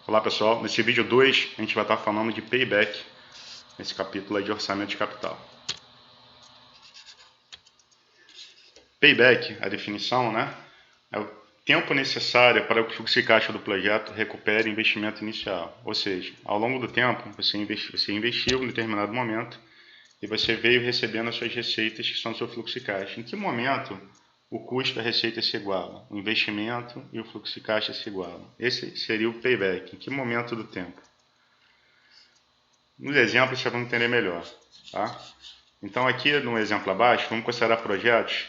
Olá pessoal, nesse vídeo 2 a gente vai estar falando de payback, nesse capítulo aí de orçamento de capital. Payback, a definição, é o tempo necessário para que o fluxo de caixa do projeto recupere o investimento inicial. Ou seja, ao longo do tempo você investiu em determinado momento e você veio recebendo as suas receitas que são o seu fluxo de caixa. Em que momento o custo da receita se iguala? O investimento e o fluxo de caixa se igualam. Esse seria o payback. Em que momento do tempo? Nos exemplos vocês vão entender melhor. Tá? Então aqui no exemplo abaixo, vamos considerar projetos,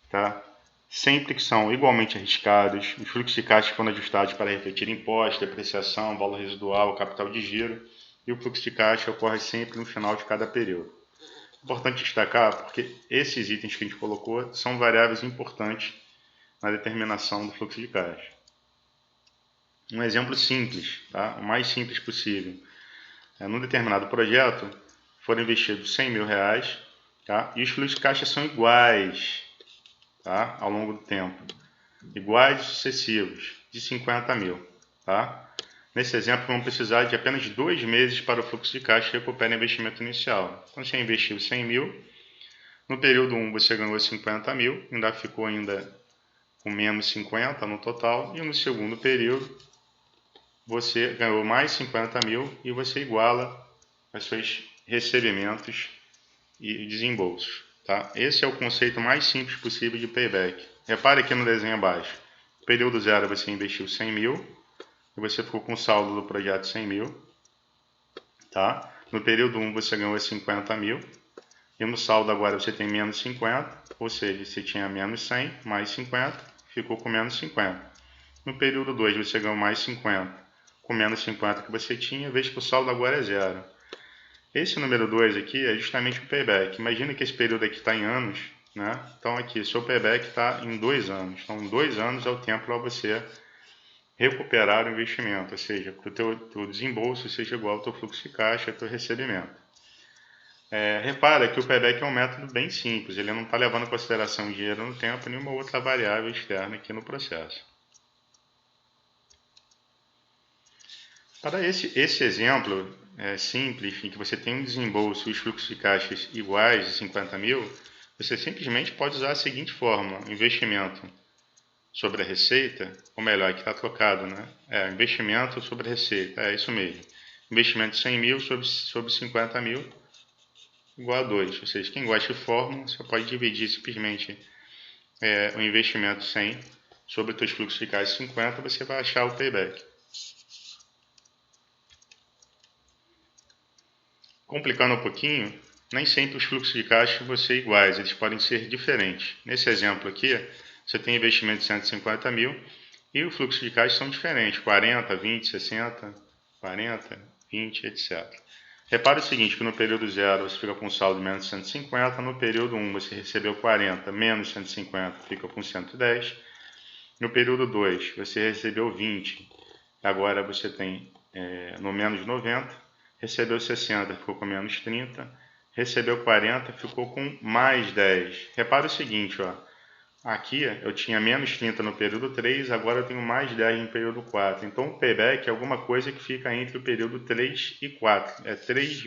tá? Sempre que são igualmente arriscados, os fluxos de caixa foram ajustados para refletir imposto, depreciação, valor residual, capital de giro, e o fluxo de caixa ocorre sempre no final de cada período. Importante destacar porque esses itens que a gente colocou são variáveis importantes na determinação do fluxo de caixa. Um exemplo simples, tá? O mais simples possível. Num determinado projeto, foram investidos R$100 mil, tá? E os fluxos de caixa são iguais, tá? Ao longo do tempo. Iguais e sucessivos, de 50 mil. Tá? Nesse exemplo, vamos precisar de apenas 2 meses para o fluxo de caixa recuperar o investimento inicial. Então, você investiu 100 mil, no período 1 você ganhou 50 mil, ainda ficou com menos 50 no total, e no segundo período você ganhou mais 50 mil e você iguala os seus recebimentos e desembolsos. Tá? Esse é o conceito mais simples possível de payback. Repare aqui no desenho abaixo. No período 0 você investiu 100 mil e você ficou com o saldo do projeto 100 mil. Tá? No período 1 você ganhou 50 mil e no saldo agora você tem menos 50, ou seja, você tinha menos 100 mais 50, ficou com menos 50. No período 2 você ganhou mais 50 com menos 50 que você tinha, veja que o saldo agora é zero. Esse número 2 aqui é justamente o payback. Imagina que esse período aqui está em anos, né? Então aqui, seu payback está em 2 anos. Então, 2 anos é o tempo para você recuperar o investimento, ou seja, que o teu desembolso seja igual ao teu fluxo de caixa, ao teu recebimento. Repara que o payback é um método bem simples, ele não está levando em consideração dinheiro no tempo e nenhuma outra variável externa aqui no processo. Para esse exemplo simples, em que você tem um desembolso e os fluxos de caixas iguais de 50 mil, você simplesmente pode usar a seguinte fórmula: investimento sobre a receita, ou melhor, aqui está trocado, né? Investimento sobre a receita, é isso mesmo. Investimento de 100 mil sobre 50 mil igual a 2. Ou seja, quem gosta de fórmula, você pode dividir simplesmente o investimento 100 sobre os seus fluxos de caixa 50, você vai achar o payback. Complicando um pouquinho, nem sempre os fluxos de caixa vão ser iguais, eles podem ser diferentes. Nesse exemplo aqui, você tem investimento de 150 mil e o fluxo de caixa são diferentes, 40, 20, 60, 40, 20, etc. Repare o seguinte, que no período 0 você fica com saldo de menos 150, no período 1 você recebeu 40, menos 150, fica com 110. No período 2 você recebeu 20, agora você tem no menos 90. Recebeu 60, ficou com menos 30. Recebeu 40, ficou com mais 10. Repara o seguinte, ó. Aqui eu tinha menos 30 no período 3, agora eu tenho mais 10 no período 4. Então o payback é alguma coisa que fica entre o período 3 e 4. É 3,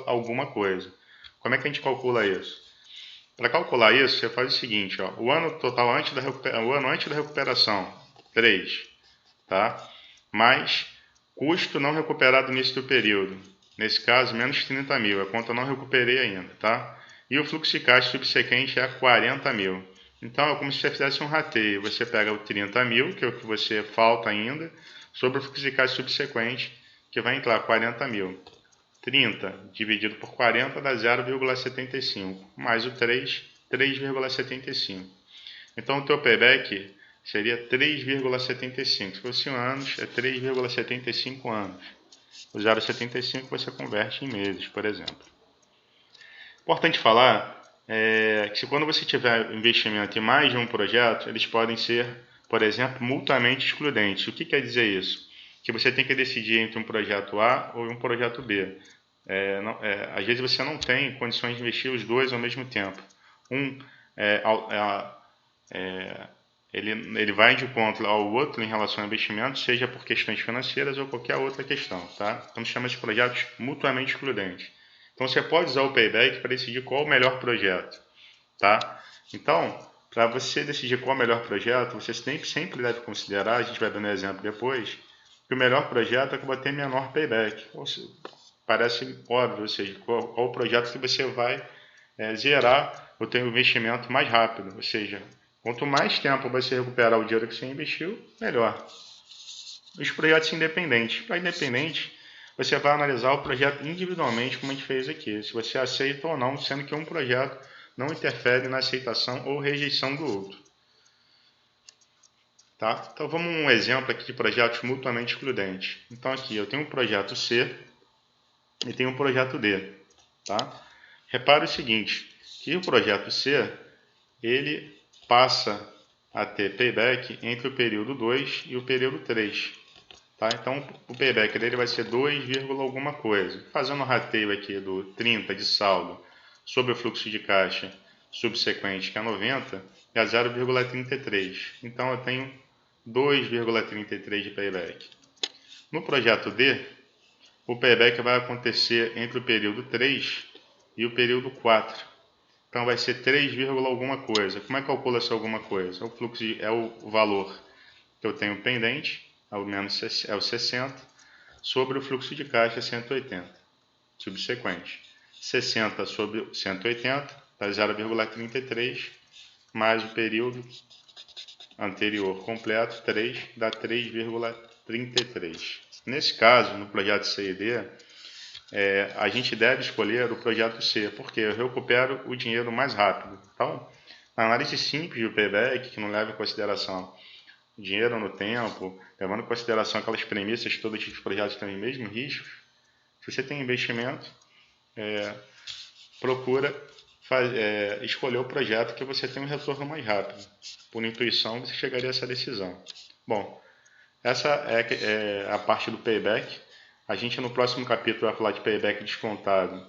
alguma coisa. Como é que a gente calcula isso? Para calcular isso, você faz o seguinte, ó. O ano total o ano antes da recuperação, 3, tá? Mais custo não recuperado no início do período. Nesse caso, menos 30 mil, é quanto eu não recuperei ainda, tá? E o fluxo de caixa subsequente é 40 mil. Então, é como se você fizesse um rateio. Você pega o 30 mil, que é o que você falta ainda, sobre o fluxo de caixa subsequente, que vai entrar 40 mil. 30 dividido por 40 dá 0,75, mais o 3, 3,75. Então, o teu payback seria 3,75. Se fosse anos, é 3,75 anos. O 0,75 você converte em meses, por exemplo. Importante falar que quando você tiver investimento em mais de um projeto, eles podem ser, por exemplo, mutuamente excludentes. O que quer dizer isso? Que você tem que decidir entre um projeto A ou um projeto B. Às vezes você não tem condições de investir os dois ao mesmo tempo. Um ele vai de encontro ao outro em relação ao investimento, seja por questões financeiras ou qualquer outra questão, tá? Então, chama de projetos mutuamente excludentes. Então, você pode usar o payback para decidir qual é o melhor projeto, tá? Então, para você decidir qual é o melhor projeto, você sempre deve considerar, a gente vai dando exemplo depois, que o melhor projeto é que vai ter menor payback. Ou seja, parece óbvio, ou seja, qual o projeto que você vai gerar o teu investimento mais rápido, ou seja, quanto mais tempo você recuperar o dinheiro que você investiu, melhor. Os projetos independentes. Para independente, você vai analisar o projeto individualmente, como a gente fez aqui, se você aceita ou não, sendo que um projeto não interfere na aceitação ou rejeição do outro. Tá? Então vamos a um exemplo aqui de projetos mutuamente excludentes. Então aqui eu tenho um projeto C e tenho um projeto D. Tá? Repare o seguinte, que o projeto C ele passa a ter payback entre o período 2 e o período 3. Tá? Então o payback dele vai ser 2, alguma coisa. Fazendo o rateio aqui do 30 de saldo sobre o fluxo de caixa subsequente, que é 90, é 0,33. Então eu tenho 2,33 de payback. No projeto D, o payback vai acontecer entre o período 3 e o período 4. Então vai ser 3, alguma coisa. Como é que calcula essa alguma coisa? O fluxo é o valor que eu tenho pendente, ao menos é o 60, sobre o fluxo de caixa 180, subsequente. 60 sobre 180 dá 0,33, mais o período anterior completo, 3, dá 3,33. Nesse caso, no projeto C e D, a gente deve escolher o projeto C, porque eu recupero o dinheiro mais rápido. Então, a análise simples do payback, que não leva em consideração dinheiro no tempo, levando em consideração aquelas premissas que todo tipo de projetos têm mesmo riscos, se você tem investimento, procura escolher o projeto que você tem um retorno mais rápido. Por intuição, você chegaria a essa decisão. Bom, essa é a parte do payback. A gente no próximo capítulo vai falar de payback descontado,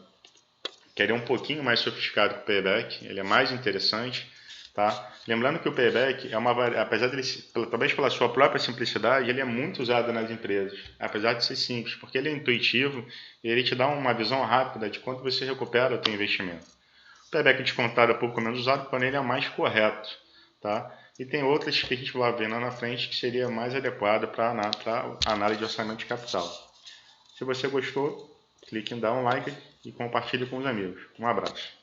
que ele é um pouquinho mais sofisticado que o payback, ele é mais interessante, tá? Lembrando que o payback apesar dele, talvez pela sua própria simplicidade, ele é muito usado nas empresas, apesar de ser simples, porque ele é intuitivo e ele te dá uma visão rápida de quanto você recupera o seu investimento. O payback descontado é um pouco menos usado, porém ele é mais correto, tá? E tem outras que a gente vai ver lá na frente que seria mais adequado para análise de orçamento de capital. Se você gostou, clique em dar um like e compartilhe com os amigos. Um abraço.